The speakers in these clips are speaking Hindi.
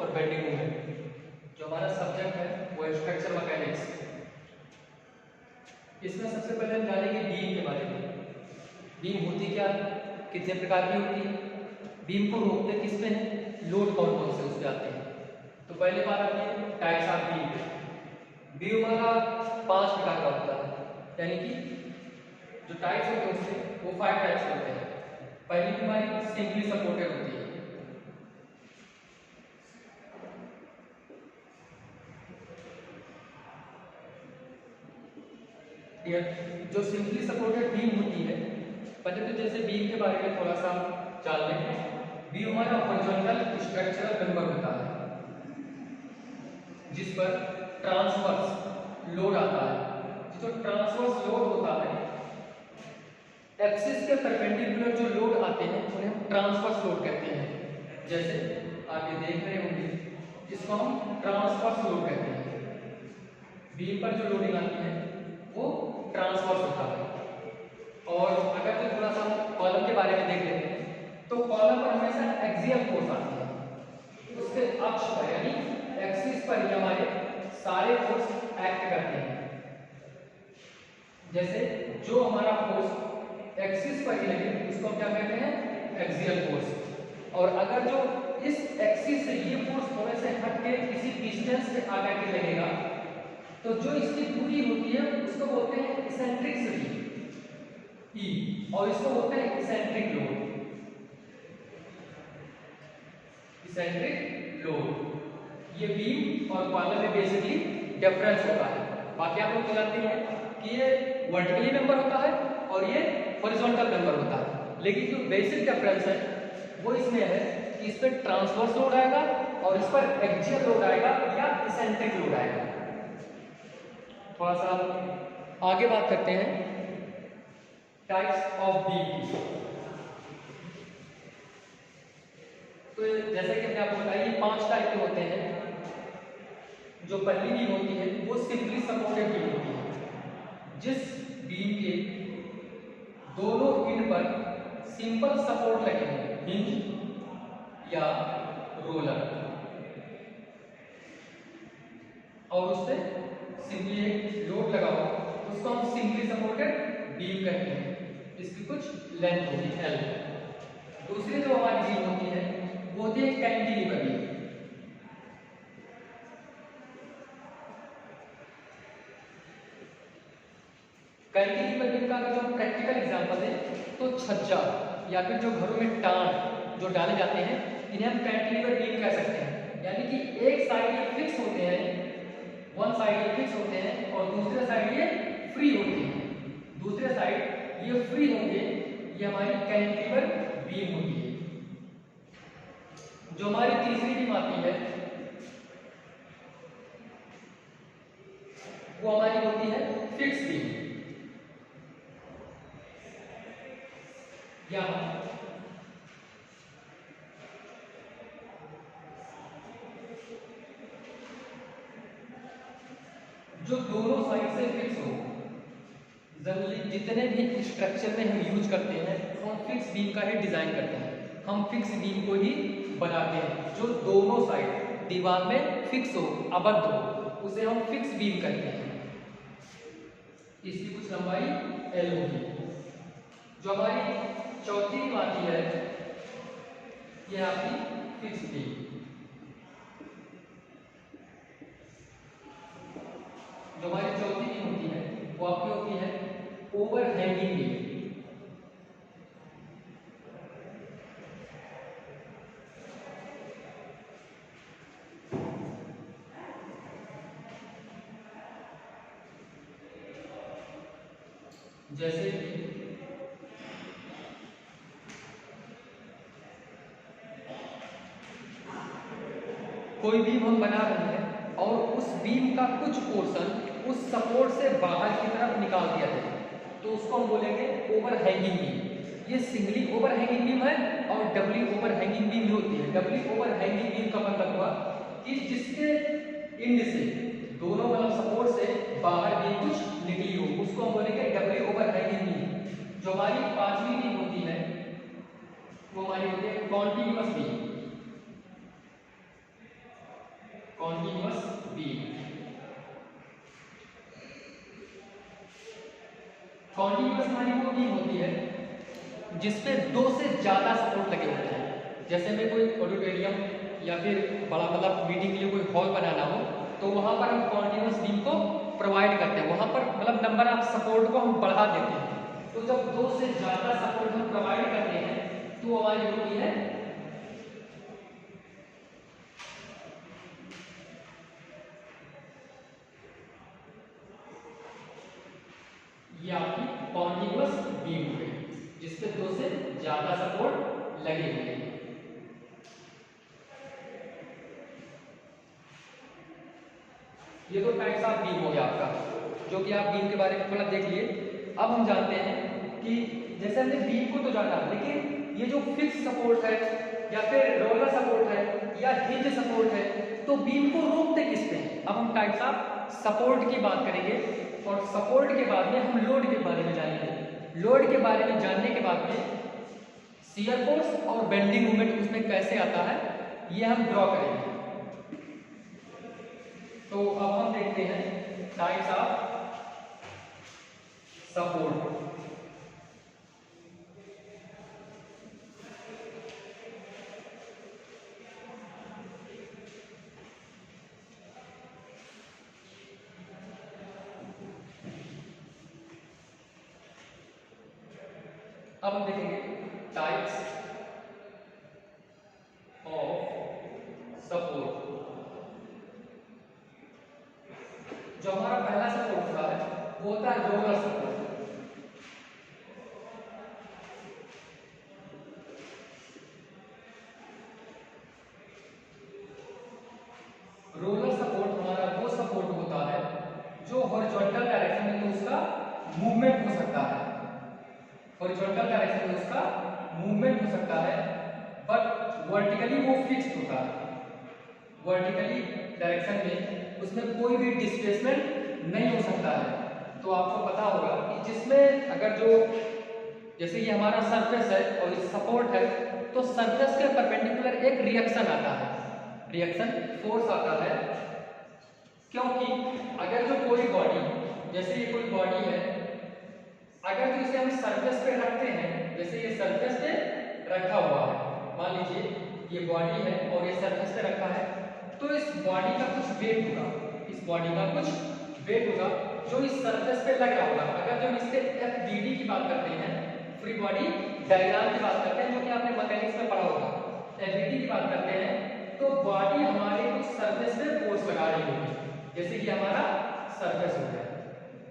और बेंडिंग मोमेंट। जो हमारा सब्जेक्ट है वो है स्ट्रक्चर मैकेनिक्स। इसमें सबसे पहले हम जानेंगे बीम के बारे में। बीम होती क्या है, कितने प्रकार की होती है, बीम को रोकते किस पे हैं, लोड कौन कौन से उस पे आते हैं। तो पहले बात आती है टाइप्स ऑफ बीम पे। बीम हमारा 5 प्रकार का होता है, यानी कि जो टाइप्स होते हैं उससे वो 5 टाइप्स होते हैं। पहली बीमारी सिंपली सपोर्टेड होती है। जो सिंपली सपोर्टेड बीम होती है, पहले तो जैसे बीम के बारे में थोड़ा सा जान लेते हैं। बीम हमारा हॉरिजॉन्टल स्ट्रक्चरल मेंबर होता है जिस पर ट्रांसवर्स लोड आता है। जो ट्रांसवर्स लोड होता है, एक्सिस के परपेंडिकुलर जो लोड आते हैं उन्हें हम ट्रांसवर्स लोड कहते हैं। जैसे आप ये देख रहे होंगे, इसको हम ट्रांसवर्स लोड कहते हैं। बीम पर जो लोडिंग आती है वो ट्रांसवर्स होता है। और अगर जो थोड़ा सा कॉलम के बारे में देख लेते हैं, तो कॉलम पर हमेशा एक्सियल फोर्स आती है। उसके अक्ष पर यानी एक्सिस पर ही हमारे सारे फोर्स एक्ट करते हैं। जैसे जो हमारा फोर्स एक्सिस पर ही लगे उसको हम क्या कहते हैं, एक्सियल फोर्स। और अगर जो इस एक्सिस से ये फोर्स थोड़े से हट के किसी डिस्टेंस पे आकर के लगेगा, तो जो इसकी दूरी होती है उसको बोलते हैं इसेंट्रिक ई, और इसको बोलते हैं इसेंट्रिक लोड। इसेंट्रिक लोड ये बीम और कॉलम में बेसिकली डिफरेंस होता है। बाकी आप लोग जानते हैं कि ये वर्टिकली मेंबर होता है और ये हॉरिजॉन्टल मेंबर होता है, लेकिन जो बेसिक डिफरेंस है वो इसमें है कि इस पर ट्रांसवर्स लोड आएगा और इस पर एक्सियल लोड आएगा या इसेंट्रिक लोड आएगा। थोड़ा सा आगे बात करते हैं टाइप्स ऑफ बीम। तो जैसे कि मैंने आपको बताया, ये 5 टाइप के होते हैं। जो पहली बीम होती है वो सिंपली सपोर्टेड बीम होती है, जिस बीम के दोनों एंड पर सिंपल सपोर्ट लगे हैं, हिंज या रोलर, और उस पे सिंपली एक लोड लगा हो, उसको हम सिंपली सपोर्टेड बीम कहते हैं। इसकी कुछ लेंथ होती है L। दूसरी जो हमारी बीम होती है वो होती है कैंटिलीवर बीम। कैंटिलीवर बीम का अगर हम प्रैक्टिकल एग्जांपल दें तो छज्जा या फिर जो घरों में टाट जो डाले जाते हैं, इन्हें हम कैंटिलीवर बीम कह सकते हैं। यानी कि एक साइड ये फिक्स होते हैं, वन साइड ये फिक्स होते हैं और दूसरे साइड ये फ्री होते हैं। दूसरे साइड ये फ्री होंगे, ये हमारी कैंटिलीवर बीम होती है। जो हमारी तीसरी बीम आती है वो हमारी होती है फिक्स बीम। यहां जो दोनों साइड से फिक्स हो, जनरली जितने भी स्ट्रक्चर में हम यूज करते हैं हम फिक्स बीम का ही डिजाइन करते हैं। हम फिक्स बीम को ही बनाते हैं। जो दोनों साइड दीवार में फिक्स हो, आबद्ध हो, उसे हम फिक्स बीम कहते हैं। इसकी कुछ लंबाई L होगी। जो हमारी चौथी बीम आती है यह आपकी फिक्स बीम। जो हमारी चौथी बीम होती है वो आपकी होती है ओवर हैंगिंग बीम। जैसे कोई बीम हम बना रहे हैं और उस बीम का कुछ पोर्शन उस सपोर्ट से बाहर की तरफ निकाल दिया जाए, तो उसको हम बोलेंगे ओवर हैंगिंग बीम। ये सिंगली ओवर हैंगिंग बीम है और डबली ओवर हैंगिंग बीम होती है। डबली ओवर हैंगिंग बीम का मतलब हुआ कि जिसके एंड से दोनों मतलब सपोर्ट से बाहर भी कुछ निकली हो, उसको हम बोलेंगे डबली ओवर हैंगिंग बीम। जो हमारी पांचवी बीम होती है वो हमारी होती है कॉन्टिन्यूअस बीम। कॉन्टिन्यूअस हमारी वो बीम होती है जिसपे 2 से ज़्यादा सपोर्ट लगे होते हैं। जैसे में कोई ऑडिटोरियम या फिर बड़ा मतलब मीटिंग के लिए कोई हॉल बनाना हो तो वहाँ पर हम कॉन्टिन्यूअस बीम को प्रोवाइड करते हैं, वहाँ पर मतलब नंबर ऑफ सपोर्ट को हम बढ़ा देते हैं। तो जब 2 से ज़्यादा सपोर्ट हम प्रोवाइड करते हैं तो हमारी होती है ये आपकी कॉन्टिन्यूअस बीम हो गई जिसपे 2 से ज्यादा सपोर्ट लगे हुए हैं। ये तो टाइप्स ऑफ बीम हो गया आपका, जो कि आप बीम के बारे में थोड़ा देख लिए। अब हम जानते हैं कि जैसे हमने बीम को तो जाना, लेकिन ये जो फिक्स सपोर्ट है या फिर रोलर सपोर्ट है या हिंज सपोर्ट है, तो बीम को रोकते किस पे हैं। अब हम टाइप्स ऑफ सपोर्ट की बात करेंगे और सपोर्ट के बाद में हम लोड के बारे में जानेंगे। लोड के बारे में जानने के बाद में शियर फोर्स और बेंडिंग मोमेंट उसमें कैसे आता है ये हम ड्रॉ करेंगे। तो अब हम देखते हैं टाइप्स ऑफ सपोर्ट। अब हम देखेंगे टाइप्स ऑफ सपोर्ट। जो हमारा पहला सपोर्ट होता है वो होता है रोलर सपोर्ट। रोलर सपोर्ट हमारा वो सपोर्ट होता है जो हॉरिजॉन्टल डायरेक्शन में तो उसका मूवमेंट हो सकता है, हॉरिजॉन्टल डायरेक्शन में उसका मूवमेंट हो सकता है, बट वर्टिकली वो फिक्स्ड होता है। वर्टिकली डायरेक्शन में उसमें कोई भी डिस्प्लेसमेंट नहीं हो सकता है। तो आपको पता होगा कि जिसमें अगर जो जैसे ये हमारा सरफेस है और ये सपोर्ट है, तो सरफेस के परपेंडिकुलर एक रिएक्शन आता है, रिएक्शन फोर्स आता है। क्योंकि अगर जो कोई बॉडी, जैसे ये कोई बॉडी है, अगर जो इसे हम सरफेस पे रखते हैं, जैसे ये सरफेस पे रखा हुआ है, मान लीजिए ये बॉडी है और ये सरफेस पे रखा है, तो इस बॉडी का कुछ वेट होगा, इस बॉडी का कुछ वेट होगा जो इस सरफेस पे लग रहा होगा। अगर जो हम इसके FBD की बात करते हैं, फ्री बॉडी डायग्राम की बात करते हैं, जो कि आपने मैकेनिक्स में पढ़ा होगा, FBD की बात करते हैं, तो बॉडी हमारे कुछ सरफेस पे फोर्स लगा रही होगी। जैसे कि हमारा सरफेस हो गया,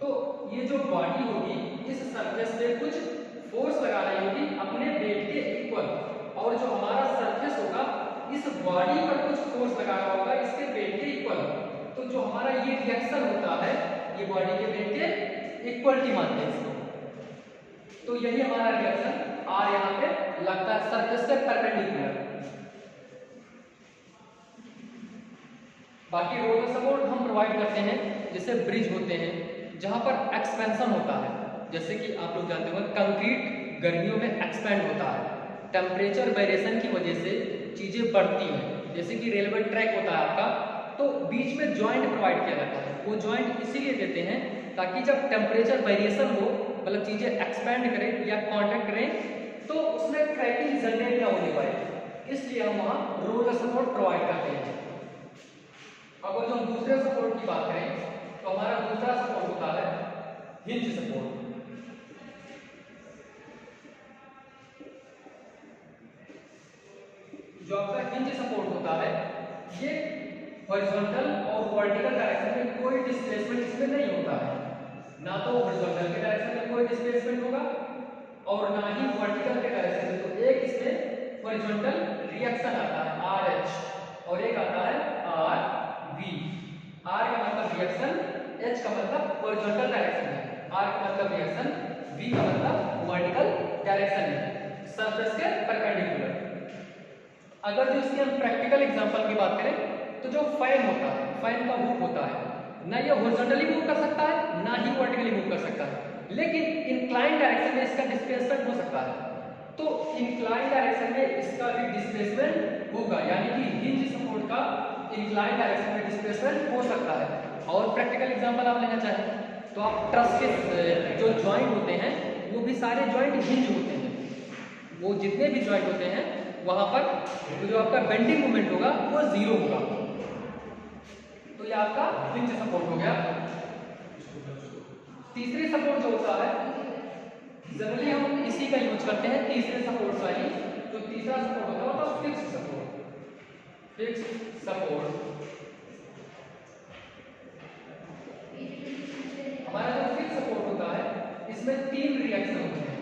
तो ये जो बॉडी होगी इस सरफेस पे कुछ फोर्स लगा रही होगी अपने वेट के इक्वल, और जो हमारा सरफेस होगा इस बॉडी पर कुछ फोर्स लगा रहा होगा इसके वेट के इक्वल। तो जो हमारा ये रिएक्शन होता है ये बॉडी के वेट के इक्वलिटी मानते हैं इसको। तो यही हमारा रिएक्शन आर यहाँ पे लगता है सरफेस पे परपेंडिकुलर। बाकी रोलर सपोर्ट हम प्रोवाइड करते हैं जैसे ब्रिज होते हैं जहां पर एक्सपेंशन होता है। जैसे कि आप लोग जानते हो कंक्रीट गर्मियों में एक्सपेंड होता है, टेम्परेचर वेरिएशन की वजह से चीजें बढ़ती हैं। जैसे कि रेलवे ट्रैक होता है आपका, तो बीच में जॉइंट प्रोवाइड किया जाता है। वो जॉइंट इसीलिए देते हैं ताकि जब टेम्परेचर वेरिएशन हो, मतलब चीजें एक्सपेंड करें या कॉन्ट्रैक्ट करें, तो उसमें क्रैकिंग जनरेट ना होने पाए, इसलिए हम वहाँ रोलर सपोर्ट प्रोवाइड करते हैं। अगर जो हम दूसरे सपोर्ट की बात करें तो हमारा दूसरा सपोर्ट होता है हिंज सपोर्ट। जो आपका हिंज सपोर्ट होता है ये हॉरिजॉन्टल और वर्टिकल डायरेक्शन में कोई डिस्प्लेसमेंट इसमें नहीं होता है, ना तो हॉरिजॉन्टल के डायरेक्शन में कोई डिस्प्लेसमेंट होगा और ना ही वर्टिकल के डायरेक्शन में। तो एक इसमें हॉरिजॉन्टल रिएक्शन आता है RH और एक आता है RV। R का मतलब रिएक्शन, H का मतलब हॉरिजॉन्टल डायरेक्शन है, R का मतलब रिएक्शन, V का मतलब वर्टिकल डायरेक्शन है, सरफेस के परपेंडिकुलर। अगर जो इसके हम प्रैक्टिकल एग्जांपल की बात करें तो जो फैन होता है, फैन का हुक होता है, ना ये हॉरिजॉन्टली मूव कर सकता है ना ही वर्टिकली मूव कर सकता है, लेकिन इंक्लाइन डायरेक्शन में इसका डिस्प्लेसमेंट हो सकता है। तो इंक्लाइन डायरेक्शन में इसका भी डिस्प्लेसमेंट होगा, यानी कि हिंज सपोर्ट का इंक्लाइन डायरेक्शन में डिस्प्लेसमेंट हो सकता है। और प्रैक्टिकल एग्जांपल आप लेना चाहें तो आप ट्रस के जो जॉइंट होते हैं वो भी सारे जॉइंट हिंज होते हैं। वो जितने भी जॉइंट होते हैं वहां पर जो आपका बेंडिंग मोमेंट होगा वो 0 होगा। तो ये आपका हिंज सपोर्ट हो गया। तीसरी सपोर्ट जो होता है जनरली हम इसी का यूज करते हैं, तीसरे सपोर्ट का ही। जो तीसरा सपोर्ट होता है वो फिक्स सपोर्ट। फिक्स सपोर्ट हमारा जो फिक्स सपोर्ट होता है इसमें 3 रिएक्शन होते हैं,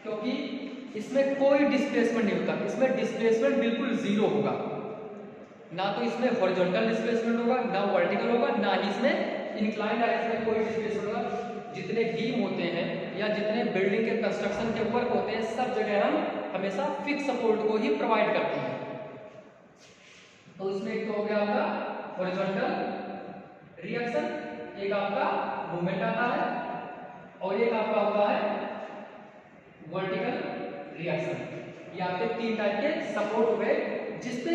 क्योंकि इसमें कोई डिस्प्लेसमेंट नहीं होता। इसमें डिस्प्लेसमेंट बिल्कुल 0 होगा। ना तो इसमें हॉरिजॉन्टल डिस्प्लेसमेंट होगा, ना वर्टिकल होगा, ना ही इसमें इंक्लाइंड डायरेक्शन में कोई डिस्प्लेसमेंट होगा। जितने बीम होते हैं या जितने बिल्डिंग के कंस्ट्रक्शन के वर्क होते हैं सब जगह हम हमेशा फिक्स सपोर्ट को ही प्रोवाइड करते हैं। तो इसमें एक तो हो गया आपका हॉरिजॉन्टल रिएक्शन, एक आपका मूवमेंट आता है और एक आपका होता है वर्टिकल रिएक्शन। ये आपके 3 टाइप के सपोर्ट हुए जिसपे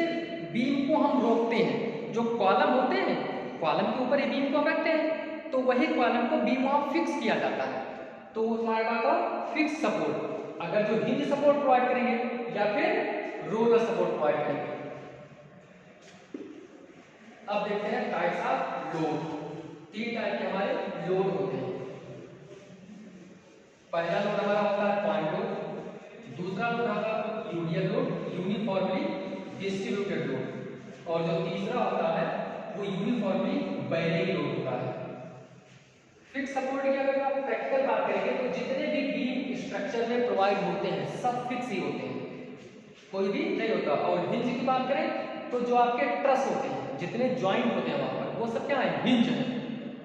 बीम को हम रोकते हैं। जो कॉलम होते हैं, कॉलम के ऊपर ये बीम को हम रखते हैं, तो वही कॉलम को बीम वहां फिक्स किया जाता है। तो हमारे पास फिक्स सपोर्ट। अगर जो हिंज सपोर्ट प्रोवाइड करेंगे या फिर रोलर सपोर्ट प्रोवाइड करेंगे। अब देखते हैं टाइप्स ऑफ लोड। 3 टाइप के हमारे लोड होते हैं। पहला लोड हमारा होता है पॉइंट लोड, दूसरा लोड होगा यूनियल लोड, यूनिफॉर्मली डिस्ट्रीब्यूटेड लोड, और जो तीसरा होता है वो यूनिफॉर्मली बेयरिंग लोड होता है। फिक्स सपोर्ट की अगर आप प्रैक्टिकल बात करेंगे तो जितने भी बीम स्ट्रक्चर में प्रोवाइड होते हैं सब फिक्स ही होते हैं, कोई भी नहीं होता। और हिंज की बात करें तो जो आपके ट्रस होते हैं, जितने जॉइंट होते हैं वहां पर, वो सब क्या है, हिंज है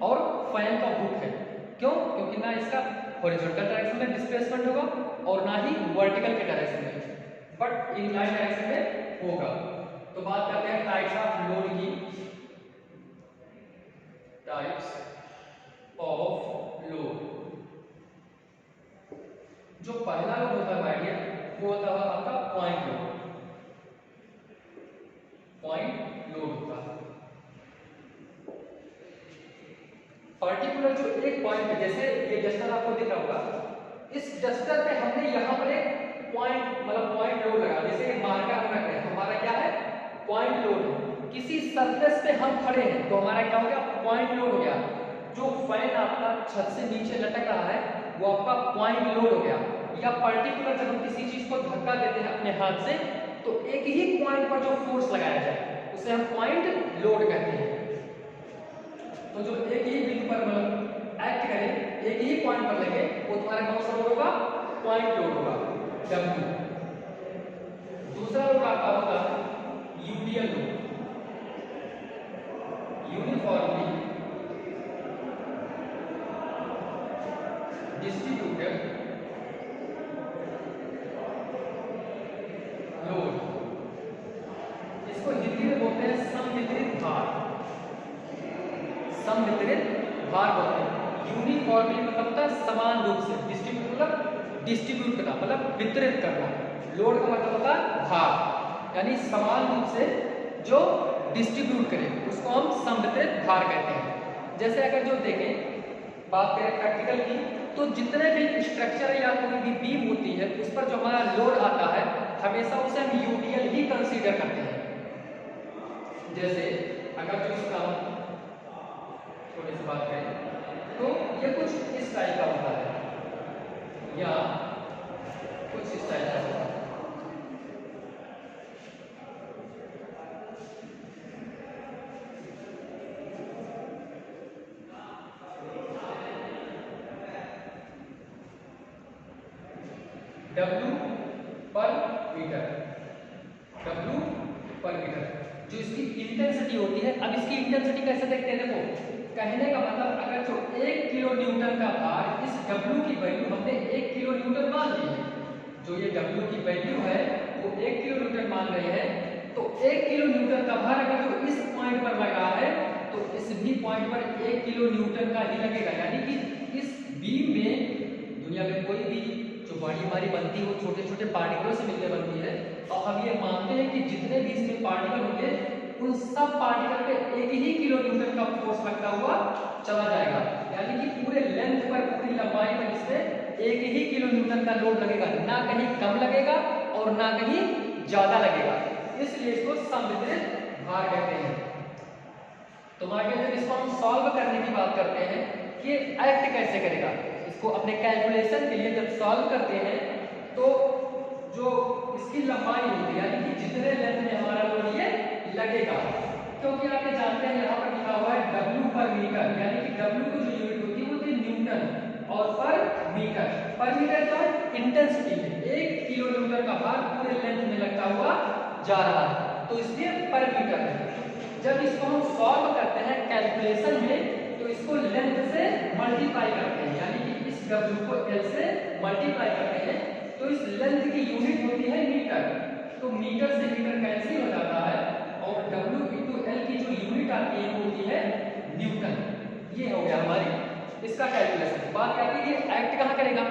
और फैन का हुक है। क्यों? क्योंकि ना इसका हॉरिजॉन्टल डायरेक्शन में डिस्प्लेसमेंट होगा और ना ही वर्टिकल के डायरेक्शन में, बट इंक्लाइंड डायरेक्शन में होगा। तो बात करते हैं टाइप्स ऑफ लोड की। Types of load. जो पहला लोड होता है भाई वो होता है आपका पॉइंट लोड। पॉइंट लोड होता है पर्टिकुलर जो एक पॉइंट पे, जैसे ये डस्टर आपको दिख रहा होगा, इस डस्टर पे हमने यहाँ पर एक पॉइंट मतलब पॉइंट लोड लगा। जैसे मार्कर हम रख रहे हैं, हमारा क्या है, पॉइंट लोड है। किसी सरफेस पे हम खड़े हैं तो हमारा क्या हो गया, पॉइंट लोड हो गया। जो फैन आपका छत से नीचे लटक रहा है वो आपका पॉइंट लोड हो गया। या पर्टिकुलर जब हम किसी चीज को धक्का देते हैं अपने हाथ से तो एक ही पॉइंट पर जो फोर्स लगाया जाए उसे हम पॉइंट लोड कहते हैं। तो जो एक ही बिंदु पर मतलब एक्ट करे, एक ही पॉइंट पर लगे, वो तुम्हारा कौन सा लोड होगा, पॉइंट लोड होगा, W। दूसरा लोड आपका होगा UDL load, uniformly distributed load. इसको हिंदी में बोलते हैं समवितरित भार। समवितरित भार बोलते हैं। यूनिफॉर्मली मतलब समान रूप से, डिस्ट्रीब्यूट मतलब डिस्ट्रीब्यूट करना, मतलब वितरित करना। लोड का मतलब होता है भार, यानी समान रूप से जो डिस्ट्रीब्यूट करे उसको हम समवितरित भार कहते हैं। जैसे अगर जो देखें बात करें प्रैक्टिकल की, तो जितने भी स्ट्रक्चर या कोई भी बीम होती है उस पर जो हमारा लोड आता है हमेशा उसे हम यूडियल ही कंसीडर करते हैं। जैसे अगर जो इसका थोड़ी सी बात करें तो ये कुछ इस टाइप का होता है या कुछ इस टाइप का होता है। W पर मीटर, W पर मीटर जो इसकी इंटेंसिटी होती है। अब इसकी इंटेंसिटी कैसे देखते हैं, देखो कहने का मतलब अगर जो 1 किलो न्यूटन का भार, इस W की वैल्यू हमने 1 किलो न्यूटन मान ली है। जो ये W की वैल्यू है वो 1 किलो न्यूटन मान रही है, तो 1 किलो न्यूटन का भार अगर जो इस पॉइंट पर लगा है तो इस भी पॉइंट पर 1 किलो न्यूटन का ही लगेगा। यानी कि इस बीम में दुनिया में कोई भी जो बॉडी हमारी बनती है वो छोटे छोटे पार्टिकलों से मिलकर बनती है, और हम ये मानते हैं कि जितने भी इसमें पार्टिकल होंगे उन सब पार्टिकल पे 1 ही किलो न्यूटन का फोर्स लगता हुआ चला जाएगा। यानी एक ही किलो न्यूटन का लोड लगेगा, ना कहीं कम लगेगा और ना कहीं ज्यादा लगेगा, इसलिए इसको सम्मिश्रित भार कहते हैं। तो आगे जब इसको हम सॉल्व करने की बात करते हैं कि एक्ट कैसे करेगा, इसको अपने कैलकुलेशन के लिए जब सॉल्व करते हैं तो जो इसकी लंबाई होती है, यानी कि जितने लेंथ में हमारा लोड ये लगेगा, क्योंकि आप ये जानते हैं यहाँ पर लिखा हुआ है W पर मीटर, यानी कि W की जो यूनिट होती है वो होती है न्यूटन और पर मीटर का इंटेंसिटी है। 1 किलो न्यूटन का भार पूरे लेंथ में लगता हुआ जा रहा है, तो इसलिए पर मीटर है। जब इसको हम सॉल्व करते हैं कैलकुलेशन में तो इसको लेंथ से मल्टीप्लाई करते हैं, यानी कि इस W को L से मल्टीप्लाई करते हैं, तो इस लेंथ की यूनिट होती है मीटर, तो मीटर से मीटर कैंसिल हो जाता है और W into L की जो यूनिट आती है वो होती है न्यूटन। ये हो गया हमारी इसका कैलकुलेशन। बात आती है कि एक्ट कहाँ करेगा,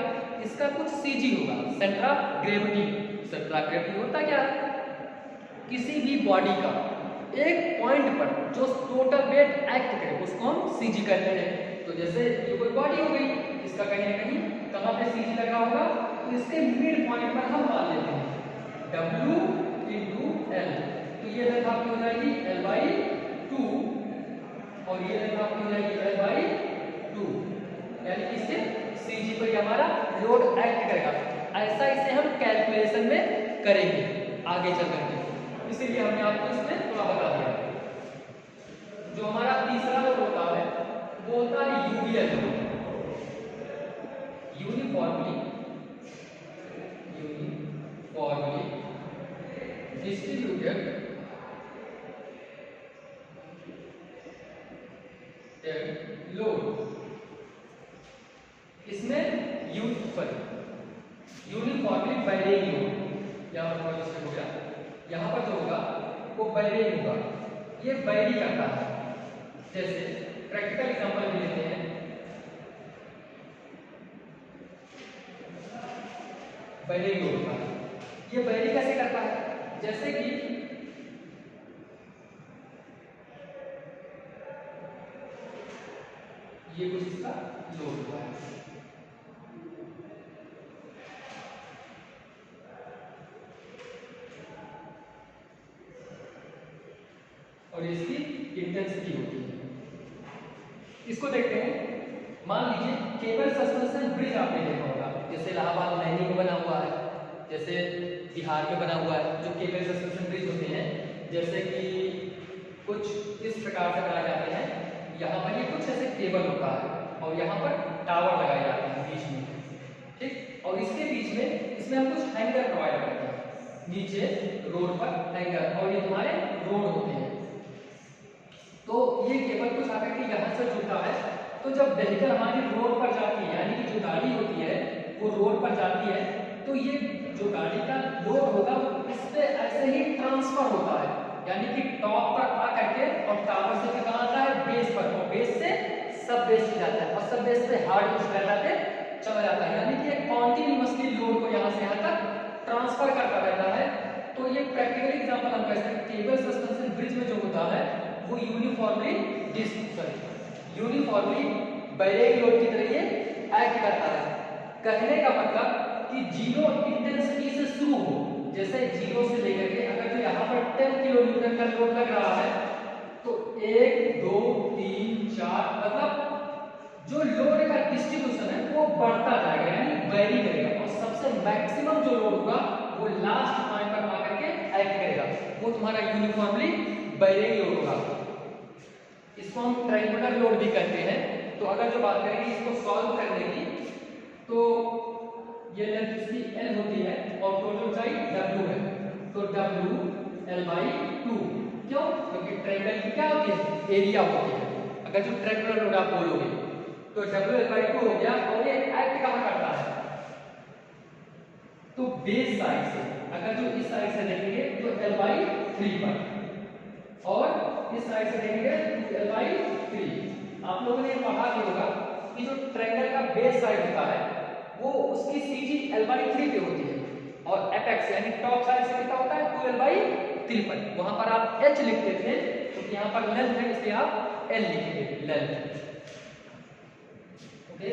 इसका कुछ CG होगा, centre of gravity. Centre of gravity होता क्या है, किसी भी बॉडी का एक पॉइंट पर जो टोटल वेट एक्ट करे उसको हम CG कहते हैं। तो जैसे ये कोई बॉडी हो गई, इसका कहीं ना कहीं कहाँ पे CG लगा होगा, तो इसके मिड पॉइंट पर हम मान लेते हैं W into L, तो ये लेंथ आपकी हो जाएगी L/2 और ये लेंथ आपकी हो जाएगी L/2, यानी कि इससे CG पर हमारा लोड एक्ट करेगा। ऐसा इसे हम कैलकुलेशन में करेंगे आगे चल करके, इसीलिए हमने आपको इसमें थोड़ा बता दिया। जो हमारा तीसरा लोड होता है वो होता है UVL, यूनिफॉर्मली डिस्ट्रीब्यूटेड लोड। इसमें यूनिफॉर्मली बैरिंग लोड, यहाँ पर हो गया, यहाँ पर जो होगा वो बैरिंग होगा, ये बैरी करता है। जैसे प्रैक्टिकल एग्जांपल भी लेते हैं, बैरिंग लोड का। ये बैरी कैसे करता है, जैसे कि ये कुछ इसका लोड होता है, और इसकी इंटेंसिटी होती है। इसको देखते हैं, मान लीजिए केबल सस्पेंशन ब्रिज आपने देखा होगा, जैसे इलाहाबाद नैनी में बना हुआ है, जैसे बिहार में बना हुआ है, जो केबल सस्पेंशन ब्रिज होते हैं, जैसे कि कुछ इस प्रकार से बनाए जाते हैं। यहाँ पर ये कुछ ऐसे केबल होता है और यहाँ पर टावर लगाए जाते हैं बीच में, ठीक, और इसके बीच में इसमें हम कुछ हैंगर प्रोवाइड करते हैं, नीचे रोड पर हैंगर, और ये तुम्हारे रोड होते हैं। तो ये केबल कुछ आकर के यहाँ से जुड़ता है, तो जब व्हीकल हमारी रोड पर जाती है, यानी कि जो गाड़ी होती है वो रोड पर जाती है, तो ये जो गाड़ी का लोड होगा इस पे ऐसे ही ट्रांसफर होता है, यानी कि टॉप पर आ करके और टावर से फिर कहाँ आता है, बेस पर, और बेस से सब बेस पे जाता है, और सब बेस पे हार्ड कुछ रहता है चला जाता है, यानी कि कॉन्टिन्यूअसली लोड को यहाँ से यहाँ तक ट्रांसफर करता रहता है। तो ये प्रैक्टिकल एग्जांपल हम कह सकते हैं, केबल सस्पेंशन ब्रिज में जो होता है वो यूनिफॉर्मली बैरिंग लोड की तरह ये एक्ट करता है। कहने का मतलब कि जीरो इंटेंसिटी से शुरू हो, जैसे जीरो से लेकर के अगर जो यहाँ पर 10 किलो न्यूटन का लोड लग रहा है तो 1 2 3 4 मतलब जो लोड का डिस्ट्रीब्यूशन है वो बढ़ता जाएगा, यानी वैरी करेगा, और सबसे मैक्सिमम जो लोड होगा वो लास्ट पॉइंट पर आकर के एक्ट करेगा, वो तुम्हारा यूनिफॉर्मली बैरिंग लोड होगा। इसको हम ट्रायंगुलर लोड भी कहते हैं। तो अगर जो बात करेंगे इसको सॉल्व करने की, तो ये लेंथ इसकी L होती है और टोटल ऊंचाई W है, तो W L/2, क्यों, क्योंकि ट्रायंगल की क्या होती है, एरिया होती है। अगर जो ट्रायंगुलर लोड आप बोलोगे तो W L/2 हो गया, और ये एक्ट कहाँ करता है, तो बेस साइड से, अगर जो इस साइड से देखेंगे तो L/3 पर, और इस साइड से देखेंगे तो L/3। आप लोगों ने पढ़ा भी होगा कि जो ट्रायंगल का बेस साइड होता है वो उसकी CG L/3 पे होती है, और एपेक्स यानी टॉप साइड से कितना होता है 2L/3 पर। वहां पर आप H लिखते थे क्योंकि यहाँ पर लेंथ है, इसलिए आप L लिखेंगे, लेंथ। ओके,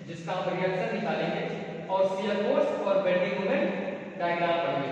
जिसका हम रिएक्शन निकालेंगे और शियर फोर्स और बेंडिंग मोमेंट डायग्राम बनाएंगे।